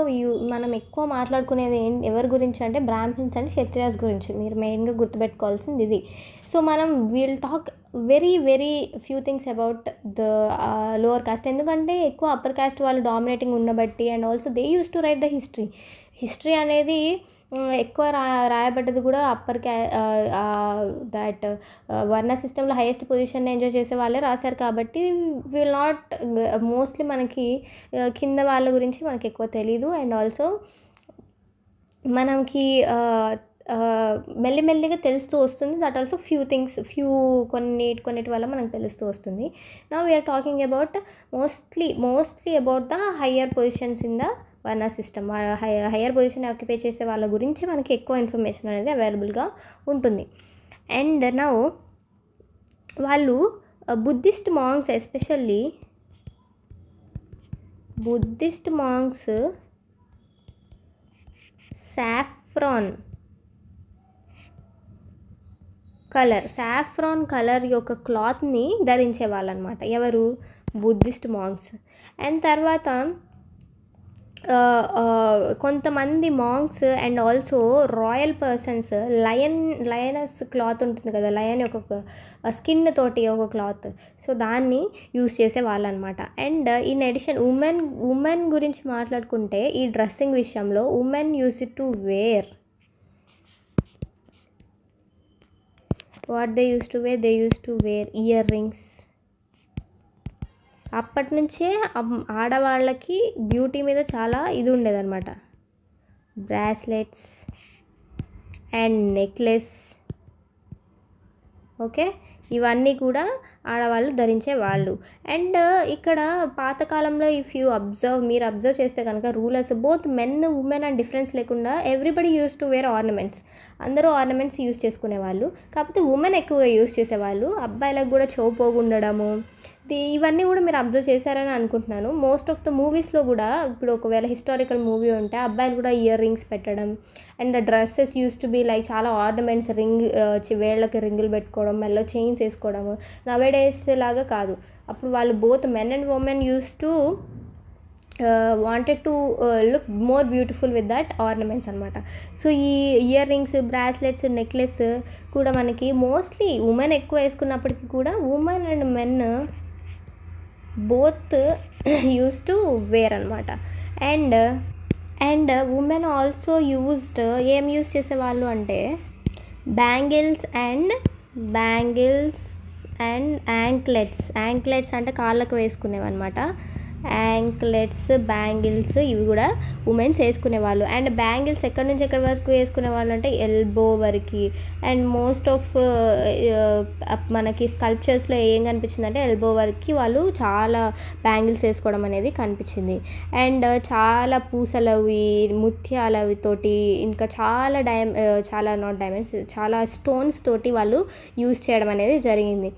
Speaker 1: మనం ఎక్కువ మాట్లాడుకునేది ఎవరి గురించి అంటే బ్రాహ్మిన్స్ అండ్ క్షత్రియాస్ గురించి. మీరు మెయిన్గా గుర్తుపెట్టుకోవాల్సింది ఇది. సో మనం will talk very very few things about the lower caste. ఎందుకంటే ఎక్కువ అప్పర్ కాస్ట్ వాళ్ళు డామినేటింగ్ ఉండబట్టి, and also they use to right the history అనేది ఎక్కువ రాయబడ్డది కూడా అప్పర్ దట్ వర్ణ సిస్టంలో హైయెస్ట్ పొజిషన్ ఎంజాయ్ చేసే వాళ్ళే రాశారు. కాబట్టి విల్ నాట్ మోస్ట్లీ మనకి కింద వాళ్ళ గురించి మనకి ఎక్కువ తెలీదు. అండ్ ఆల్సో మనకి మెల్లిమెల్లిగా తెలుస్తూ వస్తుంది. దట్ ఆల్సో కొన్నిటి వల్ల మనకు తెలుస్తూ వస్తుంది. Now we're talking about mostly about the higher positions in the varna system. Higher position occupy చేసే వాళ్ళ గురించి మనకి ఎక్కువ ఇన్ఫర్మేషన్ అనేది అవైలబుల్గా ఉంటుంది. అండ్ నౌ వాళ్ళు Buddhist monks, especially Buddhist monks saffron colour యొక్క క్లాత్ని ధరించే వాళ్ళు అనమాట. ఎవరు? Buddhist monks. అండ్ తర్వాత కొంతమంది monks and also royal persons లయనస్ క్లాత్ ఉంటుంది కదా, లయన్ యొక్క స్కిన్ తోటి ఒక క్లాత్, సో దాన్ని యూస్ చేసే వాళ్ళు అనమాట. అండ్ ఇన్ అడిషన్ ఉమెన్ గురించి మాట్లాడుకుంటే ఈ డ్రెస్సింగ్ విషయంలో women use it to wear they used to wear earrings. అప్పటి నుంచే ఆడవాళ్ళకి బ్యూటీ మీద చాలా ఇది ఉండేదన్నమాట. బ్రాస్లెట్స్ అండ్ నెక్లెస్, ఓకే, ఇవన్నీ కూడా ఆడవాళ్ళు ధరించేవాళ్ళు. అండ్ ఇక్కడ పాతకాలంలో మీరు అబ్జర్వ్ చేస్తే కనుక rulers both men women and difference లేకుండా everybody use to wear ornaments. అందరూ ఆర్నమెంట్స్ యూస్ చేసుకునేవాళ్ళు. కాకపోతే ఉమెన్ ఎక్కువగా యూస్ చేసేవాళ్ళు. అబ్బాయిలకు కూడా పోగుండడము, ఇవన్నీ కూడా మీరు అబ్జర్వ్ చేశారని అనుకుంటున్నాను. మోస్ట్ ఆఫ్ ద మూవీస్లో కూడా ఇప్పుడు ఒకవేళ హిస్టారికల్ మూవీ ఉంటే అబ్బాయిలు కూడా ఇయర్ రింగ్స్ పెట్టడం, and the dresses use to be like చాలా ఆర్నమెంట్స్, వేళ్ళకి రింగులు పెట్టుకోవడం, మెల్లో చైన్స్ వేసుకోవడము. నవేడేస్ లాగా కాదు. అప్పుడు వాళ్ళు both men and women use to wanted to look more beautiful with that ornaments అనమాట. సో ఈ ఇయర్ రింగ్స్, బ్రాస్లెట్స్, నెక్లెస్ కూడా మనకి మోస్ట్లీ ఉమెన్ ఎక్కువ వేసుకున్నప్పటికీ కూడా women and men both use to wear అనమాట. అండ్ ఉమెన్ ఆల్సో ఏం use చేసేవాళ్ళు అంటే బ్యాంగిల్స్ అండ్ యాంక్లెట్స్ అంటే కాళ్ళకు వేసుకునేవన్నమాట. యాంక్లెట్స్, బ్యాంగిల్స్ ఇవి కూడా ఉమెన్స్ వేసుకునేవాళ్ళు. అండ్ బ్యాంగిల్స్ ఎక్కడి నుంచి ఎక్కడి వరకు వేసుకునేవాళ్ళు అంటే ఎల్బో వరకు. అండ్ మోస్ట్ ఆఫ్ మనకి స్కల్ప్చర్స్లో ఏం కనిపించింది అంటే ఎల్బో వరకు వాళ్ళు చాలా బ్యాంగిల్స్ వేసుకోవడం అనేది కనిపించింది. అండ్ చాలా పూసలవి, ముత్యాలవి తోటి, ఇంకా చాలా స్టోన్స్ తోటి వాళ్ళు యూస్ చేయడం అనేది జరిగింది.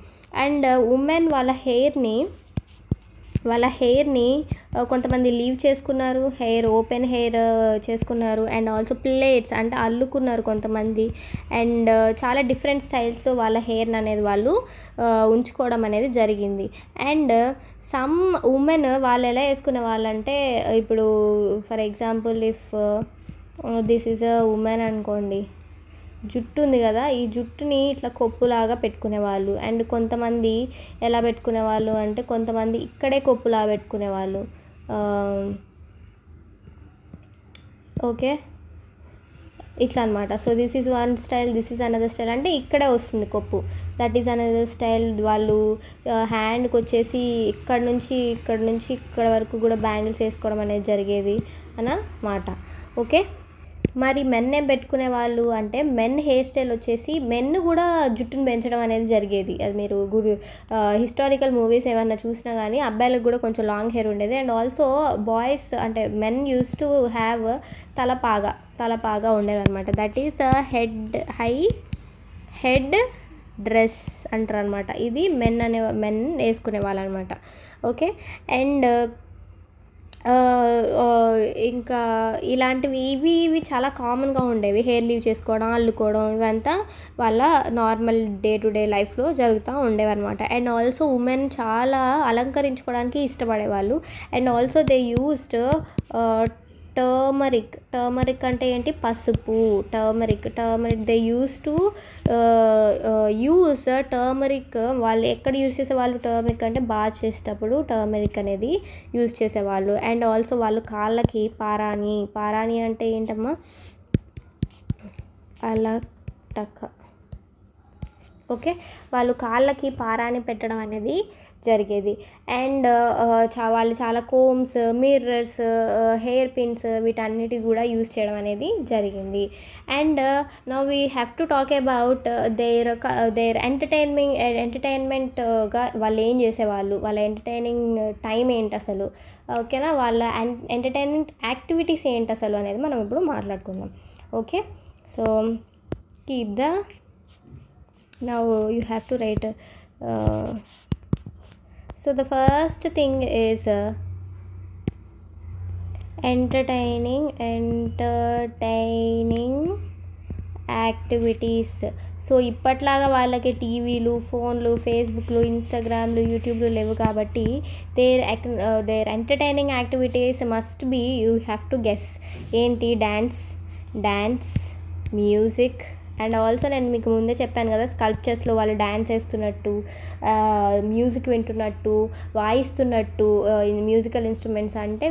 Speaker 1: అండ్ ఉమెన్ వాళ్ళ హెయిర్ని కొంతమంది లీవ్ చేసుకున్నారు, ఓపెన్ హెయిర్ చేసుకున్నారు. అండ్ ఆల్సో ప్లేట్స్ అంటే అల్లుకున్నారు కొంతమంది. అండ్ చాలా డిఫరెంట్ స్టైల్స్లో వాళ్ళ హెయిర్ని అనేది వాళ్ళు ఉంచుకోవడం అనేది జరిగింది. అండ్ సమ్ ఉమెన్ వాళ్ళు ఎలా వేసుకునే వాళ్ళంటే, ఇప్పుడు for example if this is a women అనుకోండి, జుట్టు ఉంది కదా, ఈ జుట్టుని ఇట్లా కొప్పులాగా పెట్టుకునేవాళ్ళు. అండ్ కొంతమంది ఎలా పెట్టుకునేవాళ్ళు అంటే కొంతమంది ఇక్కడే కొప్పులాగా పెట్టుకునేవాళ్ళు. ఓకే, ఇట్లా అనమాట. So this is one style, this is another style. అంటే ఇక్కడే వస్తుంది కొప్పు, దట్ ఈజ్ అనదర్ స్టైల్. వాళ్ళు హ్యాండ్కి వచ్చేసి ఇక్కడ నుంచి ఇక్కడ వరకు కూడా బ్యాంగిల్స్ వేసుకోవడం అనేది జరిగేది అన్నమాట. ఓకే, మరి మెన్ ఏం పెట్టుకునే వాళ్ళు అంటే మెన్ హెయిర్ స్టైల్ వచ్చేసి మెన్ కూడా జుట్టును పెంచడం అనేది జరిగేది. అది మీరు హిస్టారికల్ మూవీస్ ఏమన్నా చూసినా కానీ అబ్బాయిలకు కూడా కొంచెం లాంగ్ హెయిర్ ఉండేది. అండ్ ఆల్సో బాయ్స్ అంటే మెన్ యూస్ టు హ్యావ్ తలపాగా ఉండేదన్నమాట. దట్ ఈస్ హెడ్ డ్రెస్ అంటారు అనమాట. ఇది మెన్ వేసుకునే వాళ్ళు అనమాట. ఓకే, అండ్ ఇంకా ఇలాంటివి ఇవి చాలా కామన్గా ఉండేవి. హెయిర్ లీవ్ చేసుకోవడం, అల్లుకోవడం, ఇవంతా వాళ్ళ నార్మల్ డే టు డే లైఫ్లో జరుగుతూ ఉండేవన్నమాట. అండ్ ఆల్సో ఉమెన్ చాలా అలంకరించుకోవడానికి ఇష్టపడేవాళ్ళు. And also they used turmeric అంటే ఏంటి? పసుపు. Turmeric they use to use turmeric. వాళ్ళు ఎక్కడ యూస్ చేసేవాళ్ళు టర్మరిక్ అంటే బాత్ చేసేటప్పుడు టర్మరిక్ అనేది యూస్ చేసేవాళ్ళు. అండ్ ఆల్సో వాళ్ళు కాళ్ళకి పారాణి అంటే ఏంటమ్మా? అలటక. ఓకే, వాళ్ళు కాళ్ళకి పారాణి పెట్టడం అనేది జరిగేది. అండ్ వాళ్ళు చాలా కోమ్స్, మిర్రర్స్, హెయిర్ పిన్స్ వీటన్నిటి కూడా యూస్ చేయడం అనేది జరిగింది. And now we have to talk about their ఎంటర్టైన్మెంట్గా వాళ్ళు ఏం చేసేవాళ్ళు, వాళ్ళ ఎంటర్టైనింగ్ టైం ఏంటి అసలు, ఓకేనా, వాళ్ళ ఎంటర్టైన్మెంట్ యాక్టివిటీస్ ఏంటి అసలు అనేది మనం ఇప్పుడు మాట్లాడుకుందాం. Okay, so keep the now you have to write so the first thing is entertaining activities. So ఇప్పట్లాగా వాళ్ళకి టీవీలు, ఫోన్లు, ఫేస్బుక్లు, ఇన్స్టాగ్రామ్లు, యూట్యూబ్లు లేవు కాబట్టి their entertaining activities must be, you have to guess ఏంటి? Dance, music. అండ్ ఆల్సో నేను మీకు ముందే చెప్పాను కదా, స్కల్ప్చర్స్లో వాళ్ళు డ్యాన్స్ వేస్తున్నట్టు, మ్యూజిక్ వింటున్నట్టు, వాయిస్తున్నట్టు, మ్యూజికల్ ఇన్స్ట్రుమెంట్స్ అంటే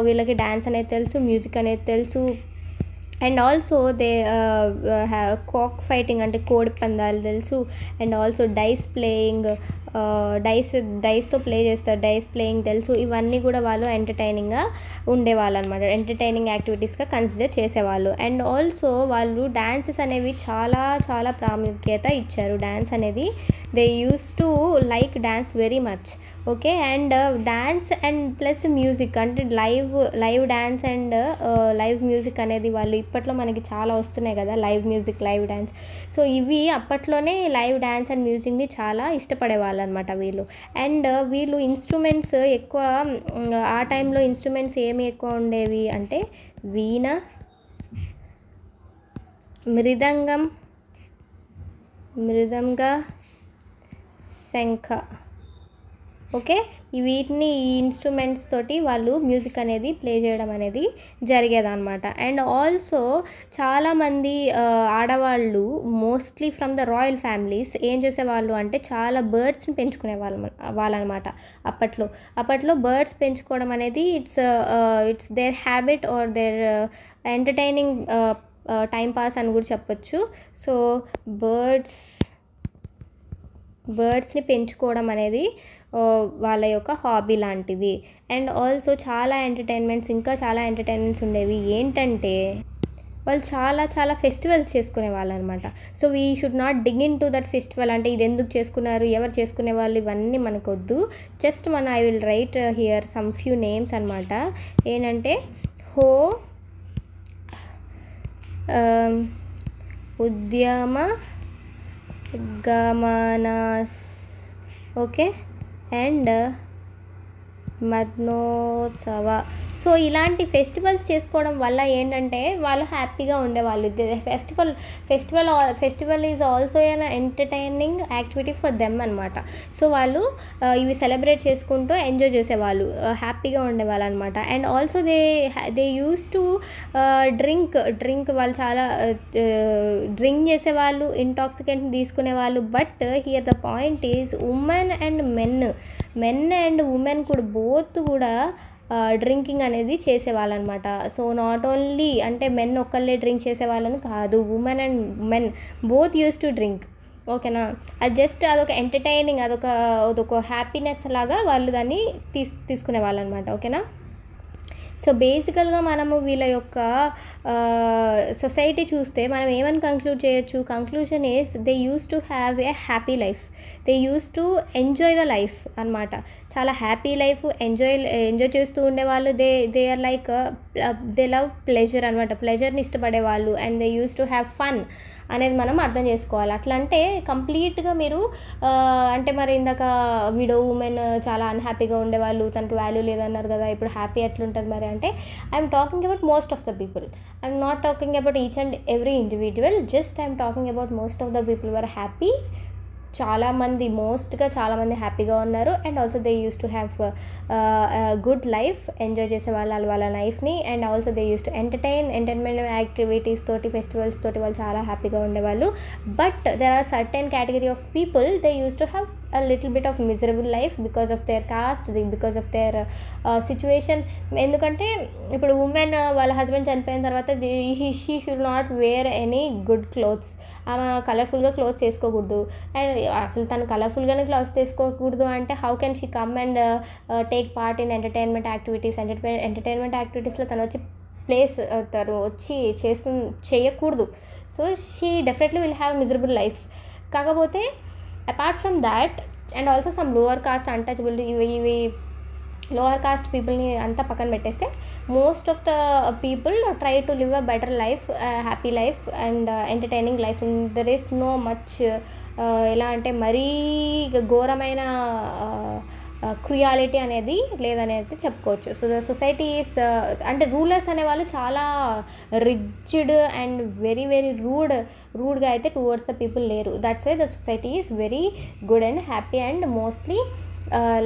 Speaker 1: వీళ్ళకి డ్యాన్స్ అనేది తెలుసు, మ్యూజిక్ అనేది తెలుసు. And also they cock fighting అంటే కోడి పందాలు తెలుసు. అండ్ ఆల్సో డైస్ ప్లేయింగ్, డైస్తో ప్లే చేస్తారు, డైస్ ప్లేయింగ్ తెలుసు. ఇవన్నీ కూడా వాళ్ళు ఎంటర్టైనింగ్గా ఉండేవాళ్ళు అనమాట, ఎంటర్టైనింగ్ యాక్టివిటీస్గా కన్సిడర్ చేసేవాళ్ళు. అండ్ ఆల్సో వాళ్ళు డ్యాన్సెస్ అనేవి చాలా చాలా ప్రాముఖ్యత ఇచ్చారు. డ్యాన్స్ అనేది they use to like dance very much. Okay, and dance and plus music అంటే live dance and live music అనేది వాళ్ళు ఇప్పట్లో మనకి చాలా వస్తున్నాయి కదా, live music, live dance. So ఇవి అప్పట్లోనే లైవ్ డ్యాన్స్ అండ్ మ్యూజిక్ని చాలా ఇష్టపడేవాళ్ళు అనమాట వీళ్ళు. అండ్ వీళ్ళు ఇన్స్ట్రుమెంట్స్ ఎక్కువ, ఆ టైంలో ఇన్స్ట్రుమెంట్స్ ఏమి ఎక్కువ ఉండేవి అంటే వీణ, మృదంగ, శంఖ. ఓకే, వీటిని ఈ ఇన్స్ట్రుమెంట్స్ తోటి వాళ్ళు మ్యూజిక్ అనేది ప్లే చేయడం అనేది జరిగేదన్నమాట. అండ్ ఆల్సో చాలామంది ఆడవాళ్ళు mostly from the royal families ఏం చేసేవాళ్ళు అంటే చాలా బర్డ్స్ని పెంచుకునే వాళ్ళనమాట. అప్పట్లో బర్డ్స్ పెంచుకోవడం అనేది it's their habit or their entertaining time pass అని కూడా చెప్పొచ్చు. సో బర్డ్స్ని పెంచుకోవడం అనేది వాళ్ళ యొక్క హాబీ లాంటిది. అండ్ ఆల్సో ఇంకా చాలా ఎంటర్టైన్మెంట్స్ ఉండేవి. ఏంటంటే వాళ్ళు చాలా చాలా ఫెస్టివల్స్ చేసుకునే వాళ్ళు అనమాట. So we should not dig into that festival అంటే ఇది ఎందుకు చేసుకున్నారు, ఎవరు చేసుకునే వాళ్ళు, ఇవన్నీ మనకొద్దు. Just I will write here some few names అనమాట. ఏంటంటే ఉద్యమ గమనాస్, ఓకే, అండ్ మద్నోత్సవ. సో ఇలాంటి ఫెస్టివల్స్ చేసుకోవడం వల్ల ఏంటంటే వాళ్ళు హ్యాపీగా ఉండేవాళ్ళు. Festival is also an entertaining activity for them అనమాట. సో వాళ్ళు ఇవి సెలబ్రేట్ చేసుకుంటూ ఎంజాయ్ చేసేవాళ్ళు, హ్యాపీగా ఉండేవాళ్ళు అనమాట. And also they use to drink వాళ్ళు చాలా డ్రింక్ చేసేవాళ్ళు, ఇంటాక్సికెంట్ని తీసుకునేవాళ్ళు. But here the point is women and men and women కూడా బోత్ కూడా డ్రింకింగ్ అనేది చేసేవాళ్ళు అనమాట. సో నాట్ ఓన్లీ అంటే మెన్ ఒక్కళ్ళే డ్రింక్ చేసేవాళ్ళని కాదు, women and men both use to drink. ఓకేనా, అది జస్ట్ అదొక ఎంటర్టైనింగ్, అదొక హ్యాపీనెస్ లాగా వాళ్ళు దాన్ని తీసుకునే వాళ్ళు అనమాట. ఓకేనా, సో బేసికల్గా మనము వీళ్ళ యొక్క సొసైటీ చూస్తే మనం ఏమని కంక్లూడ్ చేయొచ్చు? Conclusion is they use to have a happy life, they use to enjoy the life అనమాట. చాలా హ్యాపీ లైఫ్ ఎంజాయ్ చేస్తూ ఉండేవాళ్ళు. They are like they love pleasure అనమాట, ప్లెజర్ని ఇష్టపడేవాళ్ళు. And they use to have fun అనేది మనం అర్థం చేసుకోవాలి. అట్లా అంటే కంప్లీట్గా మీరు అంటే మరి ఇందాక విడో ఉమెన్ చాలా అన్హ్యాపీగా ఉండేవాళ్ళు, తనకు వాల్యూ లేదన్నారు కదా, ఇప్పుడు హ్యాపీ ఎట్లుంటుంది మరి అంటే I'm talking about most of the people. I'm not talking about each and every individual, just I'm talking about most of the people were happy, చాలామంది చాలామంది హ్యాపీగా ఉన్నారు. And also they use to have good life, enjoy చేసే వాళ్ళ లైఫ్ని. And also they use to entertainment activities తోటి, festivals తోటి వాళ్ళు చాలా హ్యాపీగా ఉండేవాళ్ళు. But there are certain category of people they use to have a little bit of miserable life because of their caste, because of their situation. ఎందుకంటే ఇప్పుడు women వాళ్ళ husband చనిపోయిన తర్వాత she should not wear any good clothes. ఆమె కలర్ఫుల్గా clothes వేసుకోకూడదు. And అసలు తను కలర్ఫుల్గానే క్లోత్స్ వేసుకోకూడదు అంటే how can she come and take part in entertainment యాక్టివిటీస్లో తను వచ్చి తను వచ్చి చేయకూడదు. So she definitely will have miserable life. కాకపోతే apart from that, and also some lower caste untouchable, ఇవి లోవర్ కాస్ట్ పీపుల్ని అంతా పక్కన పెట్టేస్తే most of the people try to live a better life, happy life and entertaining life. There is no much ఎలా అంటే మరీ ఘోరమైన క్రుయాలిటీ అనేది లేదనేది చెప్పుకోవచ్చు. సో ద సొసైటీ ఈస్ అంటే రూలర్స్ అనేవాళ్ళు చాలా రిజిడ్ అండ్ వెరీ వెరీ రూడ్గా అయితే టువర్డ్స్ ద పీపుల్ లేరు. That's why the society is very good and happy and mostly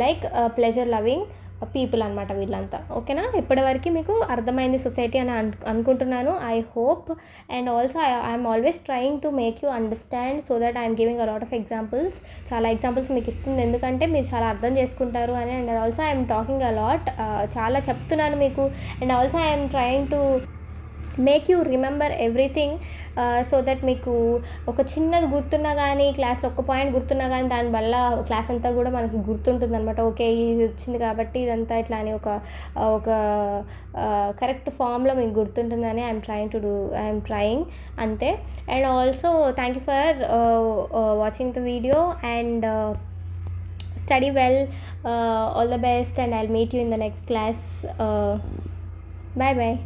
Speaker 1: like pleasure loving people అనమాట వీళ్ళంతా. ఓకేనా? ఇప్పటివరకు మీకు అర్థమైంది సొసైటీ అని అనుకుంటున్నాను. I hope. And also I'm always trying to make you understand so that I'm giving a lot of examples. చాలా examples మీకు ఇస్తుంది ఎందుకంటే మీరు చాలా అర్థం చేసుకుంటారు అని. And also I'm talking a lot, చాలా చెప్తున్నాను మీకు. And also I'm trying to make you remember everything so that మీకు ఒక చిన్నది గుర్తున్నా కానీ, క్లాస్లో ఒక పాయింట్ గుర్తున్నా కానీ దానివల్ల క్లాస్ అంతా కూడా మనకి గుర్తుంటుంది అనమాట. ఓకే ఇది వచ్చింది కాబట్టి ఇదంతా ఇట్లా అని ఒక కరెక్ట్ ఫామ్లో మీకు గుర్తుంటుందని ఐఎమ్ ట్రయింగ్ అంతే. And also thank you for watching the video and study well, all the best, and I'll meet you in the next class. Bye bye.